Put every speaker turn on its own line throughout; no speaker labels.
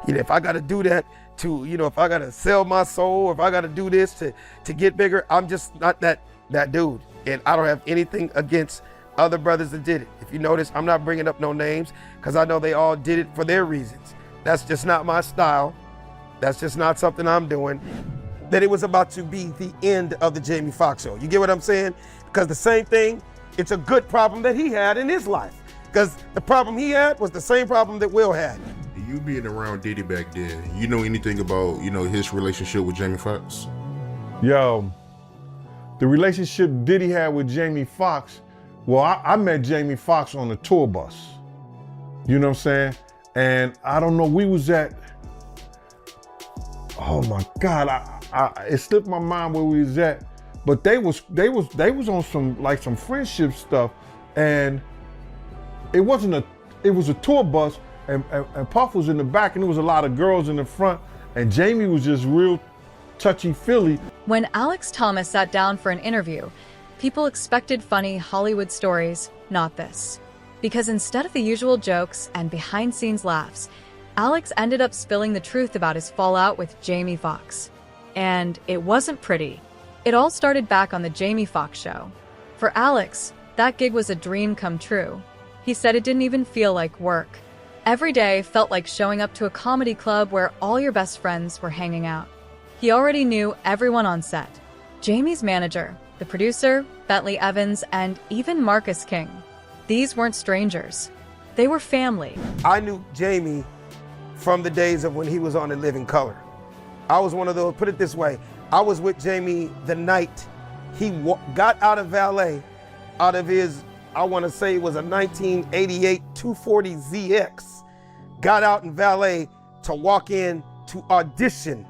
You know, if I got to do that to, you know, if I got to sell my soul, if I got to do this to get bigger, I'm just not that dude. And I don't have anything against other brothers that did it. If you notice, I'm not bringing up no names because I know they all did it for their reasons. That's just not my style. That's just not something I'm doing. That it was about to be the end of the Jamie Foxx show. You get what I'm saying? Because the same thing, it's a good problem that he had in his life. Because the problem he had was the same problem that Will had.
You being around Diddy back then, you know anything about, you know, his relationship with Jamie Foxx?
Yo, the relationship Diddy had with Jamie Foxx, well, I met Jamie Foxx on the tour bus. You know what I'm saying? And I don't know, we was at, oh my God, it slipped my mind where we was at, but they was on some friendship stuff, and it was a tour bus, and Puff was in the back, and there was a lot of girls in the front, and Jamie was just real touchy-feely.
When Alex Thomas sat down for an interview, people expected funny Hollywood stories, not this. Because instead of the usual jokes and behind-scenes laughs, Alex ended up spilling the truth about his fallout with Jamie Foxx. And it wasn't pretty. It all started back on the Jamie Foxx show. For Alex, that gig was a dream come true. He said it didn't even feel like work. Every day felt like showing up to a comedy club where all your best friends were hanging out. He already knew everyone on set. Jamie's manager, the producer, Bentley Evans, and even Marcus King. These weren't strangers. They were family.
I knew Jamie from the days of when he was on In Living Color. I was one of those, put it this way, I was with Jamie the night he got out of valet, out of his, I want to say it was a 1988 240ZX, got out in valet to walk in to audition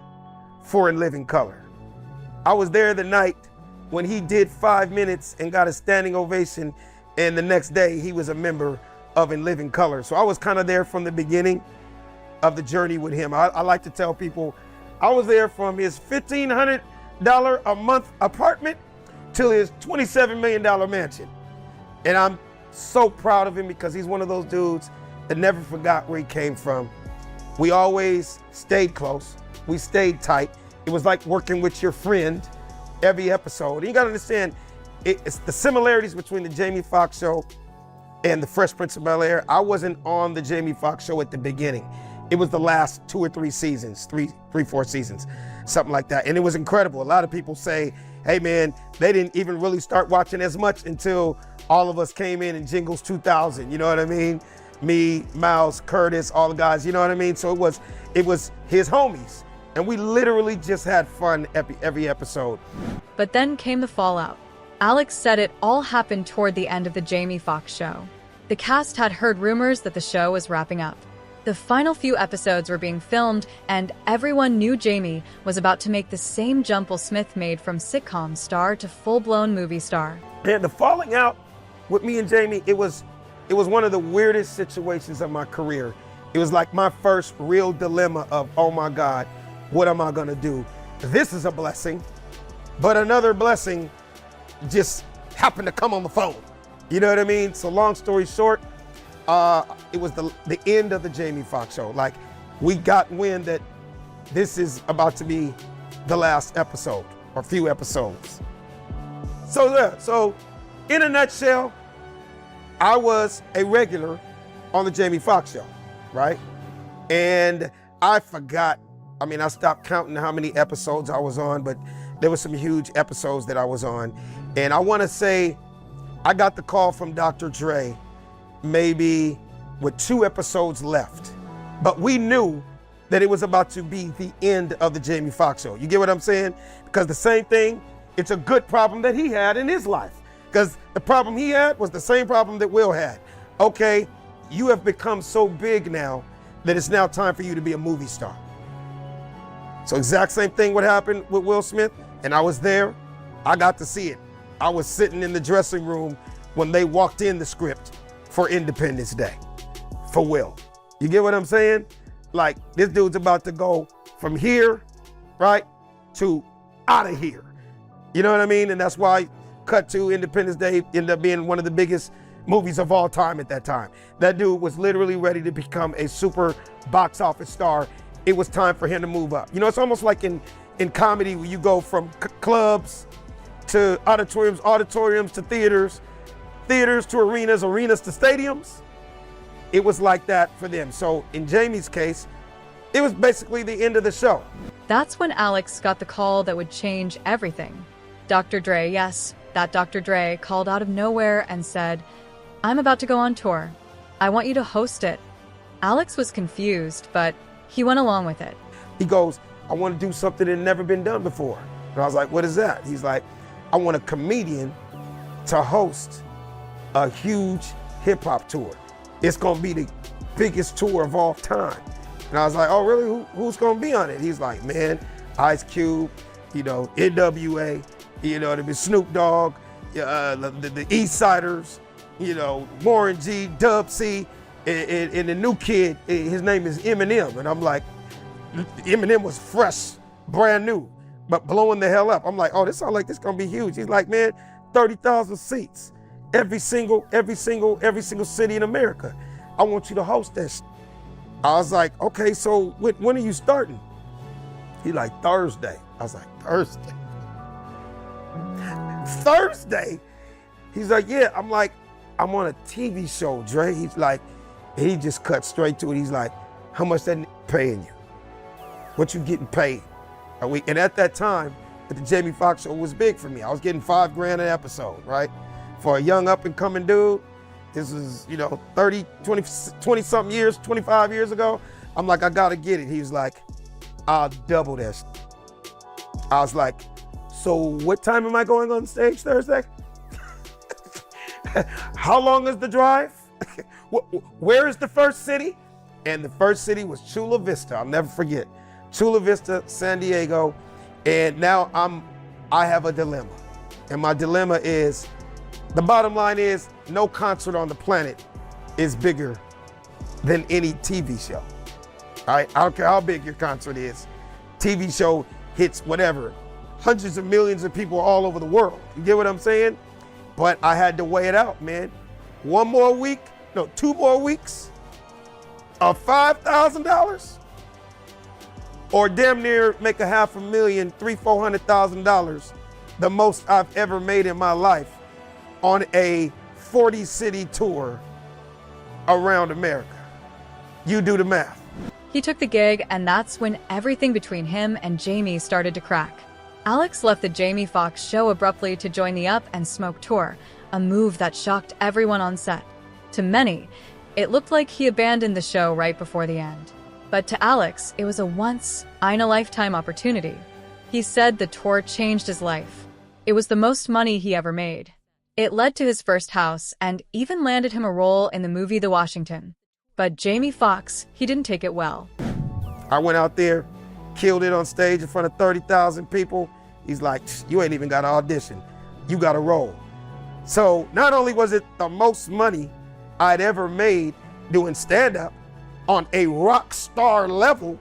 for In Living Color. I was there the night when he did 5 minutes and got a standing ovation, and the next day he was a member of In Living Color. So I was kind of there from the beginning of the journey with him. I like to tell people, I was there from his $1,500 a month apartment till his $27 million mansion. And I'm so proud of him because he's one of those dudes that never forgot where he came from. We always stayed close. We stayed tight. It was like working with your friend every episode. And you gotta understand, it's the similarities between the Jamie Foxx show and the Fresh Prince of Bel-Air. I wasn't on the Jamie Foxx show at the beginning. It was the last 2 or 3 seasons, 4 seasons, something like that. And it was incredible. A lot of people say, hey man, they didn't even really start watching as much until all of us came in Jingles 2000, you know what I mean? Me, Miles, Curtis, all the guys, you know what I mean? So it was his homies. And we literally just had fun every episode.
But then came the fallout. Alex said it all happened toward the end of the Jamie Foxx show. The cast had heard rumors that the show was wrapping up. The final few episodes were being filmed, and everyone knew Jamie was about to make the same jump Will Smith made from sitcom star to full-blown movie star.
And the falling out with me and Jamie, it was one of the weirdest situations of my career. It was like my first real dilemma of, oh my God, what am I gonna do? This is a blessing, but another blessing just happened to come on the phone. You know what I mean? So long story short, it was the end of the Jamie Foxx show. Like, we got wind that this is about to be the last episode or few episodes. So yeah, so in a nutshell, I was a regular on the Jamie Foxx show, right? And I forgot, I mean, I stopped counting how many episodes I was on, but there were some huge episodes that I was on. And I want to say I got the call from Dr. Dre maybe with 2 episodes left. But we knew that it was about to be the end of the Jamie Foxx show. You get what I'm saying? Because the same thing, it's a good problem that he had in his life. Because the problem he had was the same problem that Will had. Okay, you have become so big now that it's now time for you to be a movie star. So exact same thing what happened with Will Smith, and I was there. I got to see it. I was sitting in the dressing room when they walked in the script for Independence Day for Will. You get what I'm saying? Like, this dude's about to go from here, right, to out of here. You know what I mean? And that's why cut to Independence Day ended up being one of the biggest movies of all time at that time. That dude was literally ready to become a super box office star. It was time for him to move up. You know, it's almost like in comedy where you go from clubs to auditoriums to theaters to arenas to stadiums. It was like that for them. So in Jamie's case, it was basically the end of the show.
That's when Alex got the call that would change everything. Dr. Dre, yes, that Dr. Dre called out of nowhere and said, "I'm about to go on tour. I want you to host it." Alex was confused, but he went along with it.
He goes, "I want to do something that had never been done before." And I was like, "What is that?" He's like, "I want a comedian to host a huge hip hop tour. It's gonna be the biggest tour of all time." And I was like, "Oh, really? Who's gonna be on it?" He's like, "Man, Ice Cube, you know, NWA, you know, there'll be Snoop Dogg, the East Siders, you know, Warren G, Dub C, and the new kid, his name is Eminem." And I'm like, Eminem was fresh, brand new, but blowing the hell up. I'm like, "Oh, this sounds like this gonna be huge." He's like, "Man, 30,000 seats, every single city in America. I want you to host this." I was like, "Okay, so when are you starting?" He like, "Thursday." I was like, "Thursday?" Thursday? He's like, "Yeah." I'm like, "I'm on a TV show, Dre." He's like, he just cut straight to it. He's like, "How much that paying you? What you getting paid a week?" And at that time, the Jamie Foxx show was big for me. I was getting $5,000 an episode, right? For a young up and coming dude. This is, you know, 20 something years, 25 years ago. I'm like, "I gotta get it." He was like, "I'll double that." I was like, "So what time am I going on stage Thursday?" "How long is the drive?" "Where is the first city?" And the first city was Chula Vista. I'll never forget. Chula Vista, San Diego. And now I have a dilemma. And my dilemma is, the bottom line is, no concert on the planet is bigger than any TV show. All right? I don't care how big your concert is. TV show hits whatever, hundreds of millions of people all over the world. You get what I'm saying? But I had to weigh it out, man. 2 more weeks of $5,000, or damn near make $500,000, $300,000-$400,000, the most I've ever made in my life, on a 40-city tour around America. You do the math.
He took the gig, and that's when everything between him and Jamie started to crack. Alex left the Jamie Foxx show abruptly to join the Up and Smoke tour, a move that shocked everyone on set. To many, it looked like he abandoned the show right before the end. But to Alex, it was a once-in-a-lifetime opportunity. He said the tour changed his life. It was the most money he ever made. It led to his first house and even landed him a role in the movie The Washington. But Jamie Foxx, he didn't take it well.
I went out there, killed it on stage in front of 30,000 people. He's like, "You ain't even got an audition. You got a role." So not only was it the most money I'd ever made doing stand-up on a rock star level,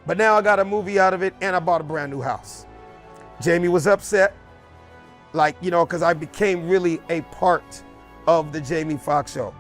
but now I got a movie out of it and I bought a brand new house. Jamie was upset, like, you know, because I became really a part of the Jamie Foxx show.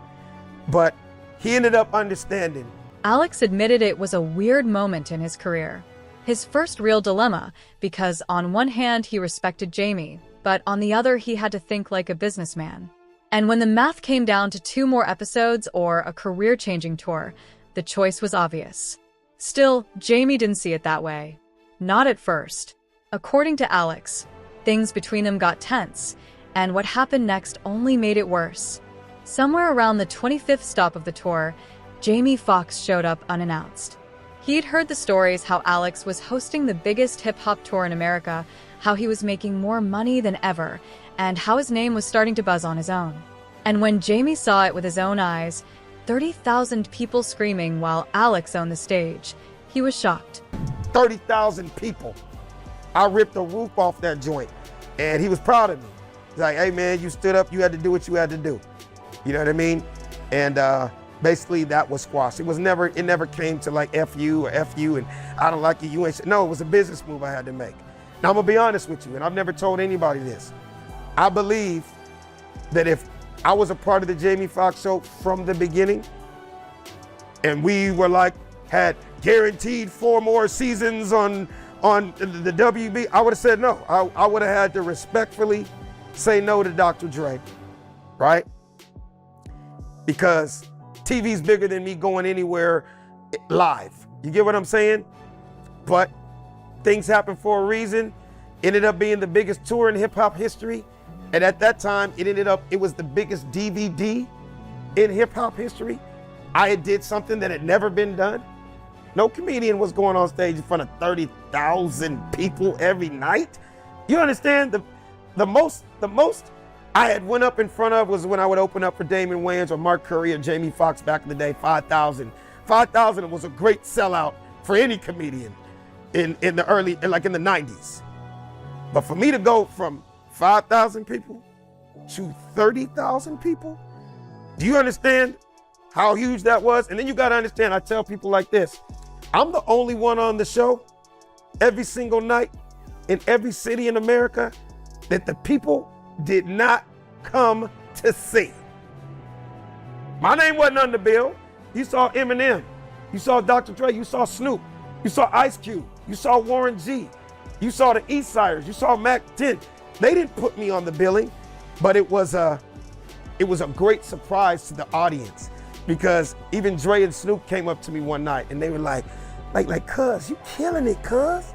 But he ended up understanding.
Alex admitted it was a weird moment in his career. His first real dilemma, because on one hand he respected Jamie, but on the other he had to think like a businessman. And when the math came down to 2 more episodes or a career-changing tour, the choice was obvious. Still, Jamie didn't see it that way. Not at first. According to Alex, things between them got tense, and what happened next only made it worse. Somewhere around the 25th stop of the tour, Jamie Foxx showed up unannounced. He'd heard the stories how Alex was hosting the biggest hip-hop tour in America, how he was making more money than ever, and how his name was starting to buzz on his own. And when Jamie saw it with his own eyes, 30,000 people screaming while Alex owned the stage, he was shocked.
30,000 people. I ripped the roof off that joint, and he was proud of me. He's like, "Hey man, you stood up, you had to do what you had to do." You know what I mean? And basically that was squashed. It never came to like F you or F you and I don't like you, you ain't. No, it was a business move I had to make. Now I'm gonna be honest with you, and I've never told anybody this. I believe that if I was a part of the Jamie Foxx show from the beginning. And we were like, had guaranteed 4 more seasons on the WB, I would have said no. I would have had to respectfully say no to Dr. Dre, right? Because TV's bigger than me going anywhere live. You get what I'm saying? But things happen for a reason. Ended up being the biggest tour in hip hop history. And at that time, it was the biggest DVD in hip hop history. I had did something that had never been done. No comedian was going on stage in front of 30,000 people every night. You understand? The most I had went up in front of was when I would open up for Damon Wayans or Mark Curry or Jamie Foxx back in the day, 5,000. 5,000 was a great sellout for any comedian in the early, like in the 90s. But for me to go from 5,000 people to 30,000 people, do you understand how huge that was? And then you gotta understand, I tell people like this, I'm the only one on the show every single night in every city in America that the people did not come to see. My name wasn't on the bill. You saw Eminem, you saw Dr. Dre, you saw Snoop, you saw Ice Cube, you saw Warren G, you saw the East Siders, you saw Mac 10. They didn't put me on the billing, but it was a great surprise to the audience, because even Dre and Snoop came up to me one night and they were like, cuz, you killing it, cuz.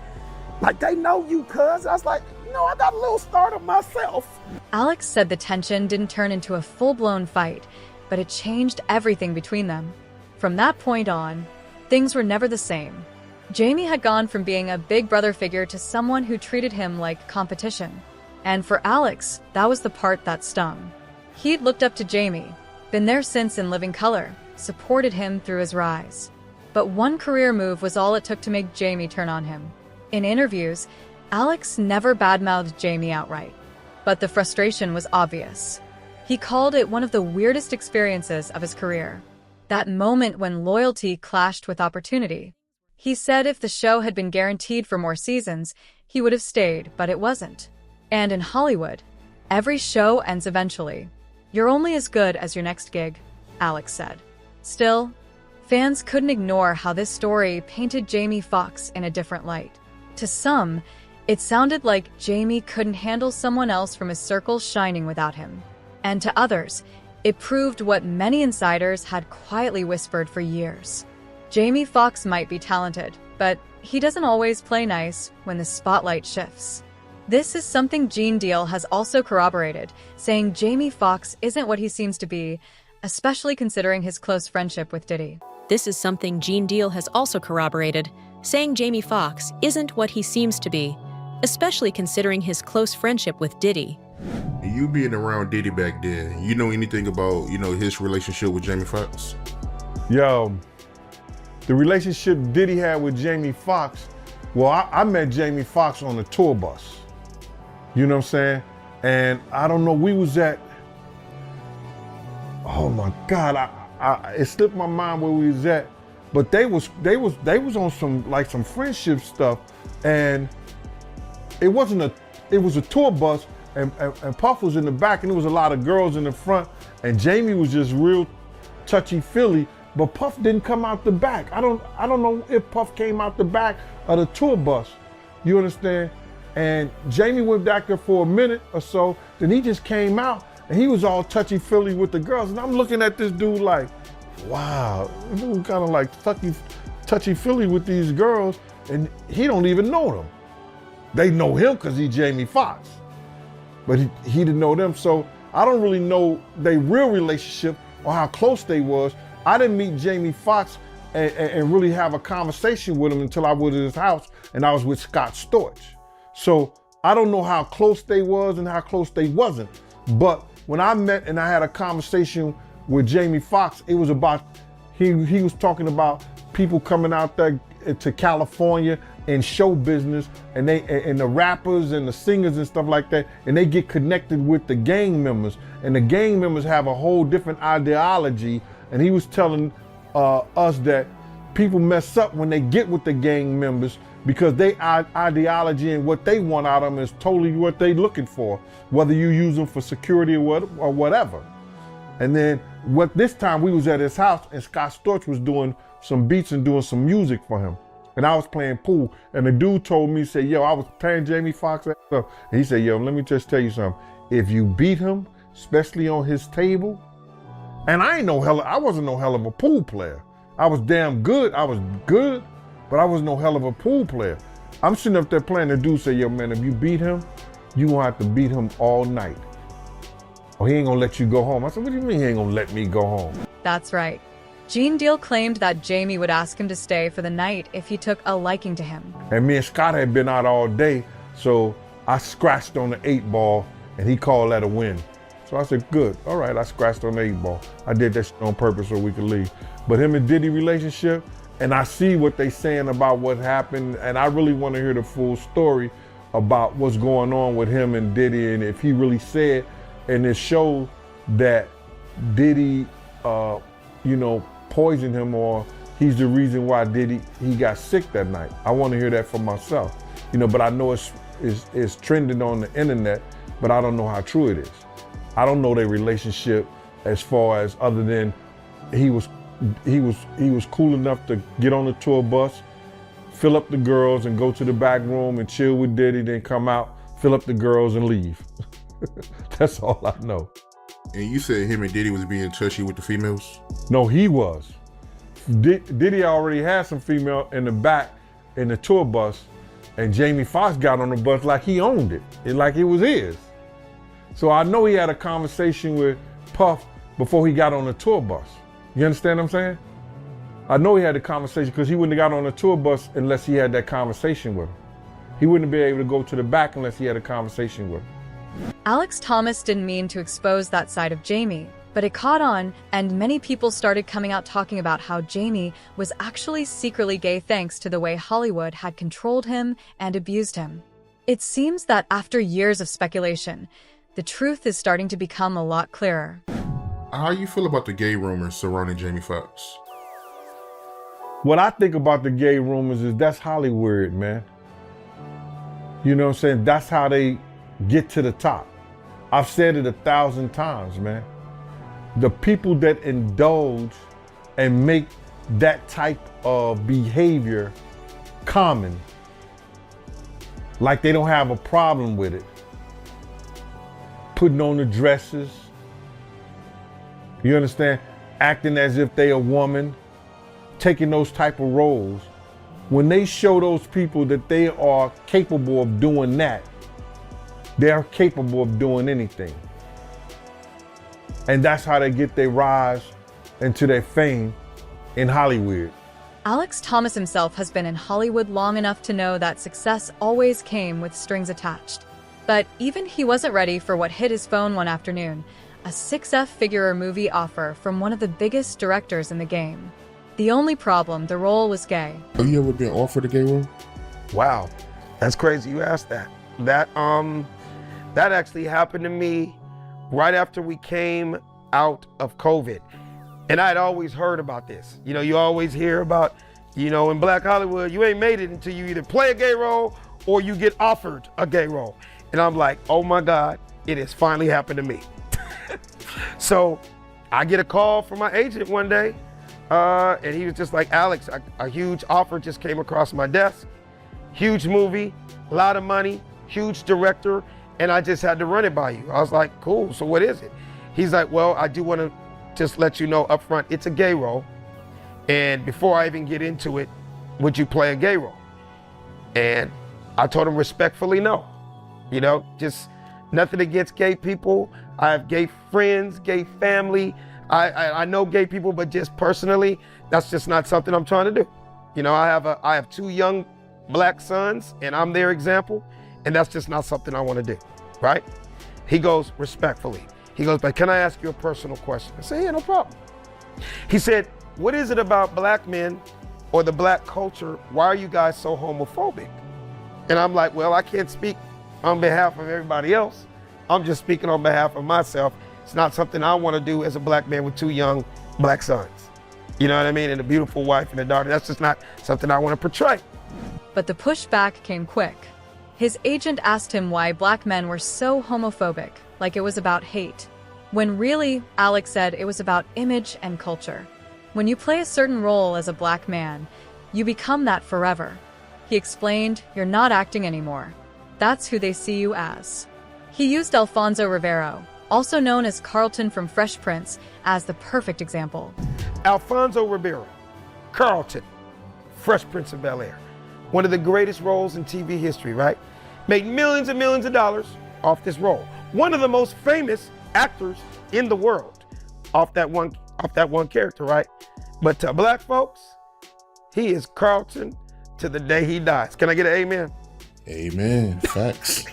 Like, they know you, cuz. I was like, no, I got a little startled myself.
Alex said the tension didn't turn into a full-blown fight, but it changed everything between them. From that point on, things were never the same. Jamie had gone from being a big brother figure to someone who treated him like competition. And for Alex, that was the part that stung. He'd looked up to Jamie, been there since in living color, supported him through his rise. But one career move was all it took to make Jamie turn on him. In interviews, Alex never badmouthed Jamie outright, but the frustration was obvious. He called it one of the weirdest experiences of his career. That moment when loyalty clashed with opportunity. He said if the show had been guaranteed for more seasons, he would have stayed, but it wasn't. And in Hollywood, every show ends eventually. You're only as good as your next gig, Alex said. Still, fans couldn't ignore how this story painted Jamie Foxx in a different light. To some, it sounded like Jamie couldn't handle someone else from his circle shining without him. And to others, it proved what many insiders had quietly whispered for years. Jamie Foxx might be talented, but he doesn't always play nice when the spotlight shifts. This is something Gene Deal has also corroborated, saying Jamie Foxx isn't what he seems to be, especially considering his close friendship with Diddy.
This is something Gene Deal has also corroborated, saying Jamie Foxx isn't what he seems to be, especially considering his close friendship with Diddy.
You being around Diddy back then, you know anything about, his relationship with Jamie Foxx?
Yo, the relationship Diddy had with Jamie Foxx, well, I met Jamie Foxx on a tour bus. You know what I'm saying? And I don't know, we was at, oh my God, it slipped my mind where we was at, but they was on some friendship stuff, and it was a tour bus, and Puff was in the back, and there was a lot of girls in the front, and Jamie was just real touchy-feely, but Puff didn't come out the back. I don't know if Puff came out the back of the tour bus. You understand? And Jamie went back there for a minute or so, then he just came out, and he was all touchy-feely with the girls, and I'm looking at this dude like, wow, this dude kind of like touchy-feely with these girls, and he don't even know them. They know him because he's Jamie Foxx, but he didn't know them, so I don't really know their real relationship or how close they was. I didn't meet Jamie Foxx and really have a conversation with him until I was at his house, and I was with Scott Storch. So I don't know how close they was and how close they wasn't. But when I met and I had a conversation with Jamie Foxx, it was about, he was talking about people coming out there to California in show business, and the rappers and the singers and stuff like that, and they get connected with the gang members, and the gang members have a whole different ideology. And he was telling us that people mess up when they get with the gang members, because their ideology and what they want out of them is totally what they looking for, whether you use them for security or whatever. And then this time we was at his house and Scott Storch was doing some beats and doing some music for him. And I was playing pool. And the dude told me, say, yo, I was playing Jamie Foxx up. And he said, yo, let me just tell you something. If you beat him, especially on his table, and I wasn't no hell of a pool player. I was damn good. I was good, but I was no hell of a pool player. I'm sitting up there playing. The dude said, yo, man, if you beat him, you gonna have to beat him all night. Or he ain't gonna let you go home. I said, what do you mean he ain't gonna let me go home?
That's right. Gene Deal claimed that Jamie would ask him to stay for the night if he took a liking to him.
And me and Scott had been out all day, so I scratched on the 8-ball, and he called that a win. So I said, good, all right, I scratched on the 8-ball. I did that shit on purpose so we could leave. But him and Diddy relationship, and I see what they saying about what happened, and I really want to hear the full story about what's going on with him and Diddy, and if he really said, and it showed that Diddy, poisoned him, or he's the reason why he got sick that night. I want to hear that for myself, but I know it's trending on the internet, but I don't know how true it is. I don't know their relationship as far as other than he was cool enough to get on the tour bus, fill up the girls and go to the back room and chill with Diddy, then come out, fill up the girls and leave. That's all I know.
And you said him and Diddy was being touchy with the females?
No, he was. Diddy already had some female in the back in the tour bus, and Jamie Foxx got on the bus like he owned it, like it was his. So I know he had a conversation with Puff before he got on the tour bus. You understand what I'm saying? I know he had a conversation because he wouldn't have got on the tour bus unless he had that conversation with him. He wouldn't be able to go to the back unless he had a conversation with him.
Alex Thomas didn't mean to expose that side of Jamie, but it caught on, and many people started coming out talking about how Jamie was actually secretly gay thanks to the way Hollywood had controlled him and abused him. It seems that after years of speculation, the truth is starting to become a lot clearer.
How you feel about the gay rumors surrounding Jamie Foxx?
What I think about the gay rumors is that's Hollywood, man. You know what I'm saying? That's how they get to the top. I've said it 1,000 times, man. The people that indulge and make that type of behavior common, like they don't have a problem with it, putting on the dresses, you understand? Acting as if they a woman, taking those type of roles. When they show those people that they are capable of doing that, they're capable of doing anything. And that's how they get their rise into their fame in Hollywood.
Alex Thomas himself has been in Hollywood long enough to know that success always came with strings attached. But even he wasn't ready for what hit his phone one afternoon, a 6-figure movie offer from one of the biggest directors in the game. The only problem, the role was gay.
Have you ever been offered a gay role?
Wow, that's crazy you asked that. That actually happened to me right after we came out of COVID. And I'd always heard about this. You always hear about, in Black Hollywood, you ain't made it until you either play a gay role or you get offered a gay role. And I'm like, oh my God, it has finally happened to me. So I get a call from my agent one day, and he was just like, Alex, a huge offer just came across my desk. Huge movie, a lot of money, huge director, and I just had to run it by you. I was like, cool, so what is it? He's like, well, I do want to just let you know up front, it's a gay role. And before I even get into it, would you play a gay role? And I told him respectfully, no. Just nothing against gay people. I have gay friends, gay family. I know gay people, but just personally, that's just not something I'm trying to do. I have 2 young Black sons, and I'm their example, and that's just not something I want to do, right? He goes, respectfully. He goes, but can I ask you a personal question? I said, yeah, no problem. He said, what is it about Black men or the Black culture? Why are you guys so homophobic? And I'm like, well, I can't speak on behalf of everybody else. I'm just speaking on behalf of myself. It's not something I want to do as a Black man with 2 young Black sons. You know what I mean? And a beautiful wife and a daughter. That's just not something I want to portray.
But the pushback came quick. His agent asked him why Black men were so homophobic, like it was about hate. when really, Alex said it was about image and culture. When you play a certain role as a black man, you become that forever. He explained, "You're not acting anymore. That's who they see you as." He used Alfonso Ribeiro, also known as Carlton from Fresh Prince, as the perfect example.
Alfonso Ribeiro, Carlton, Fresh Prince of Bel-Air. One of the greatest roles in TV history, right? Made millions and millions of dollars off this role. One of the most famous actors in the world off that one character, right? But to black folks, he is Carlton to the day he dies. Can I get an amen?
Amen. Facts.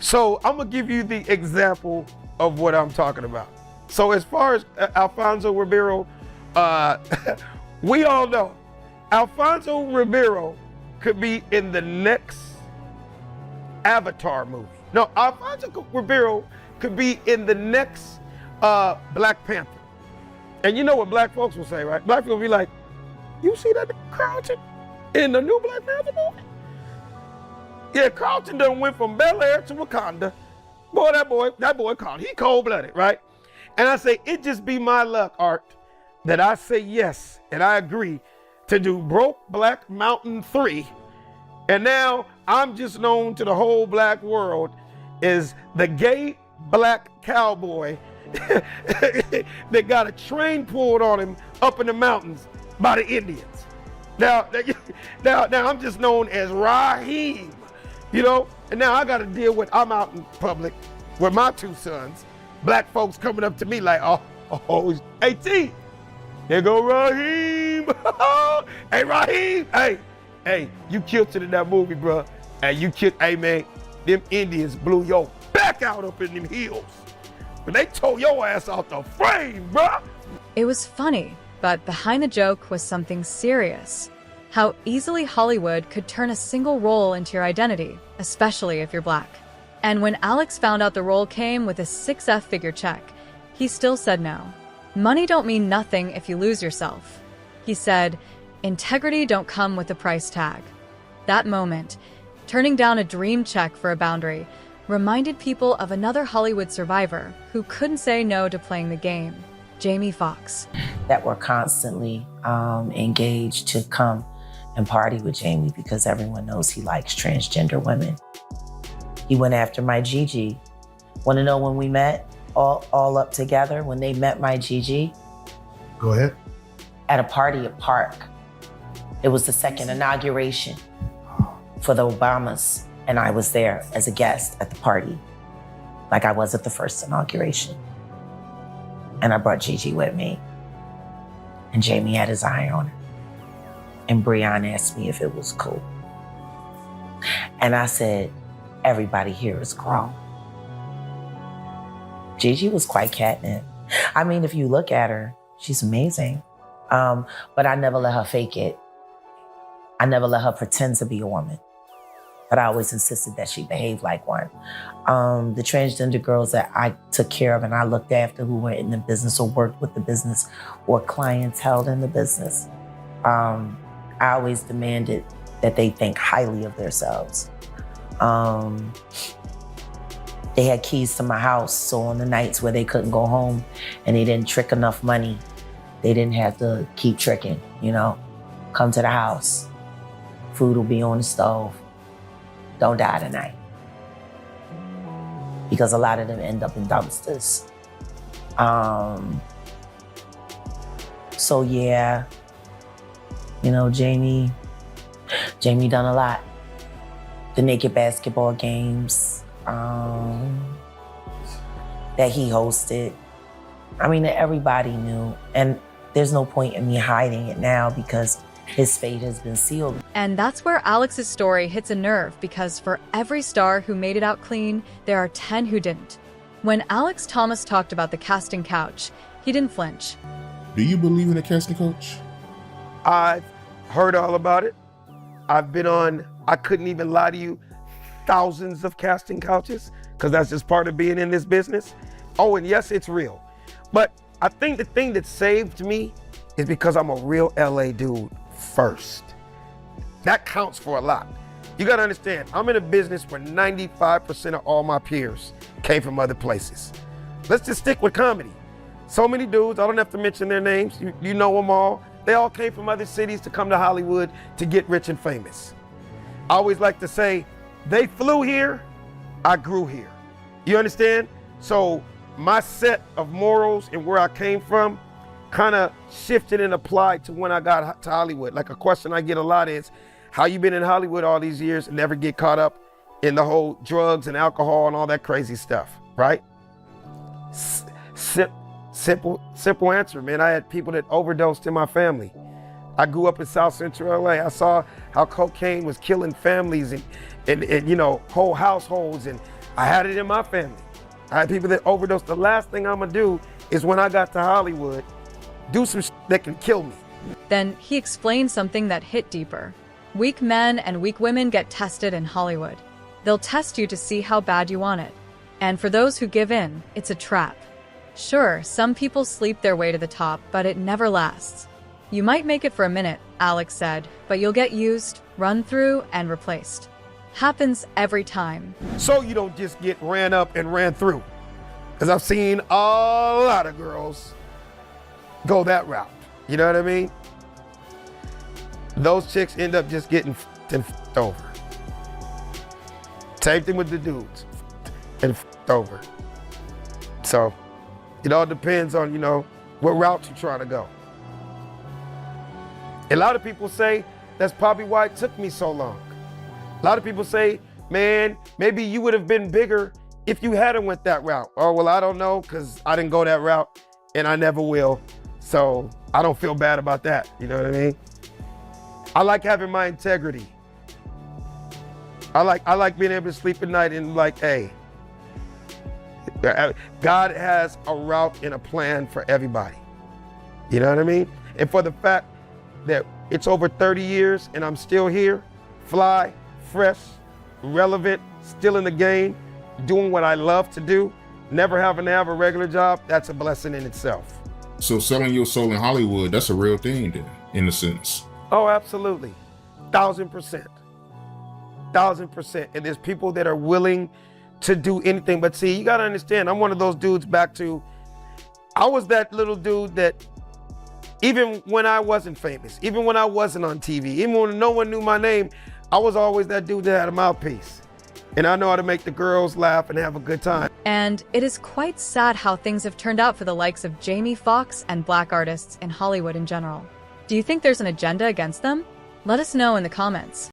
So I'm gonna give you the example of what I'm talking about. So as far as Alfonso Ribeiro, we all know Alfonso Ribeiro could be in the next Avatar movie. No, Alfonso Ribeiro could be in the next Black Panther. And you know what black folks will say, right? Black people will be like, "You see that Carlton in the new Black Panther movie?" Yeah, Carlton done went from Bel-Air to Wakanda. Boy, that boy Carlton, he cold-blooded, right? And I say, it just be my luck, Art, that I say yes, and I agree to do Broke Black Mountain 3. And now I'm just known to the whole black world as the gay black cowboy that got a train pulled on him up in the mountains by the Indians. Now I'm just known as Raheem, you know? And now I gotta deal with, I'm out in public with my two sons, black folks coming up to me like, oh, hey T, there go Raheem. Hey Raheem, hey, you killed it in that movie, bro. Hey, hey man, them Indians blew your back out up in them hills. But they tore your ass out the frame, bro.
It was funny, but behind the joke was something serious. How easily Hollywood could turn a single role into your identity, especially if you're black. And when Alex found out the role came with a 6-figure check, he still said no. Money don't mean nothing if you lose yourself. He said, integrity don't come with a price tag. That moment, turning down a dream check for a boundary, reminded people of another Hollywood survivor who couldn't say no to playing the game, Jamie Foxx.
That were constantly engaged to come and party with Jamie because everyone knows he likes transgender women. He went after my Gigi. Want to know when we met all up together, when they met my Gigi?
Go ahead.
At a party at Park. It was the second inauguration for the Obamas, and I was there as a guest at the party, like I was at the first inauguration. And I brought Gigi with me, and Jamie had his eye on her. And Breon asked me if it was cool. And I said, everybody here is grown. Gigi was quite catnip. I mean, if you look at her, she's amazing. But I never let her fake it. I never let her pretend to be a woman. But I always insisted that she behaved like one. The transgender girls that I took care of and I looked after who were in the business or worked with the business or clients held in the business, I always demanded that they think highly of themselves. They had keys to my house, so on the nights where they couldn't go home and they didn't trick enough money, they didn't have to keep tricking, you know? Come to the house. Food will be on the stove. Don't die tonight. Because a lot of them end up in dumpsters. So yeah, you know, Jamie done a lot. The naked basketball games that he hosted. I mean, everybody knew. And there's no point in me hiding it now because his fate has been sealed.
And that's where Alex's story hits a nerve, because for every star who made it out clean, there are 10 who didn't. When Alex Thomas talked about the casting couch, he didn't flinch.
Do you believe in a casting coach?
I've heard all about it. I've been on, I couldn't even lie to you, thousands of casting couches, because that's just part of being in this business. Oh, and yes, it's real. But I think the thing that saved me is because I'm a real LA dude first. That counts for a lot. You gotta understand, I'm in a business where 95% of all my peers came from other places. Let's just stick with comedy. So many dudes, I don't have to mention their names, you know them all. They all came from other cities to come to Hollywood to get rich and famous. I always like to say, they flew here, I grew here. You understand? So my set of morals and where I came from kind of shifted and applied to when I got to Hollywood. Like a question I get a lot is, how you been in Hollywood all these years and never get caught up in the whole drugs and alcohol and all that crazy stuff, right? Simple answer, man. I had people that overdosed in my family. I grew up in South Central LA. I saw how cocaine was killing families and you know, whole households, and I had it in my family. I had people that overdosed. The last thing I'm gonna do is when I got to Hollywood, do some that can kill me.
Then he explained something that hit deeper. Weak men and weak women get tested in Hollywood. They'll test you to see how bad you want it. And for those who give in, it's a trap. Sure, some people sleep their way to the top, but it never lasts. You might make it for a minute, Alex said, but you'll get used, run through, and replaced. Happens every time.
So you don't just get ran up and ran through. Because I've seen a lot of girls go that route. You know what I mean? Those chicks end up just getting f***ed over. Same thing with the dudes, and f***ed over. So it all depends on, you know, what route you're trying to go. A lot of people say that's probably why it took me so long. A lot of people say, man, maybe you would have been bigger if you hadn't went that route. Oh, well, I don't know, because I didn't go that route and I never will. So I don't feel bad about that. You know what I mean? I like having my integrity. I like being able to sleep at night and like, hey, God has a route and a plan for everybody. You know what I mean? And for the fact that it's over 30 years and I'm still here, fly, fresh, relevant, still in the game, doing what I love to do, never having to have a regular job, that's a blessing in itself.
So selling your soul in Hollywood, that's a real thing then, in a sense.
Oh, absolutely. 1,000%. 1,000%. And there's people that are willing to do anything. But see, you gotta understand, I'm one of those dudes back to, I was that little dude that even when I wasn't famous, even when I wasn't on TV, even when no one knew my name, I was always that dude that had a mouthpiece. And I know how to make the girls laugh and have a good time.
And it is quite sad how things have turned out for the likes of Jamie Foxx and black artists in Hollywood in general. Do you think there's an agenda against them? Let us know in the comments.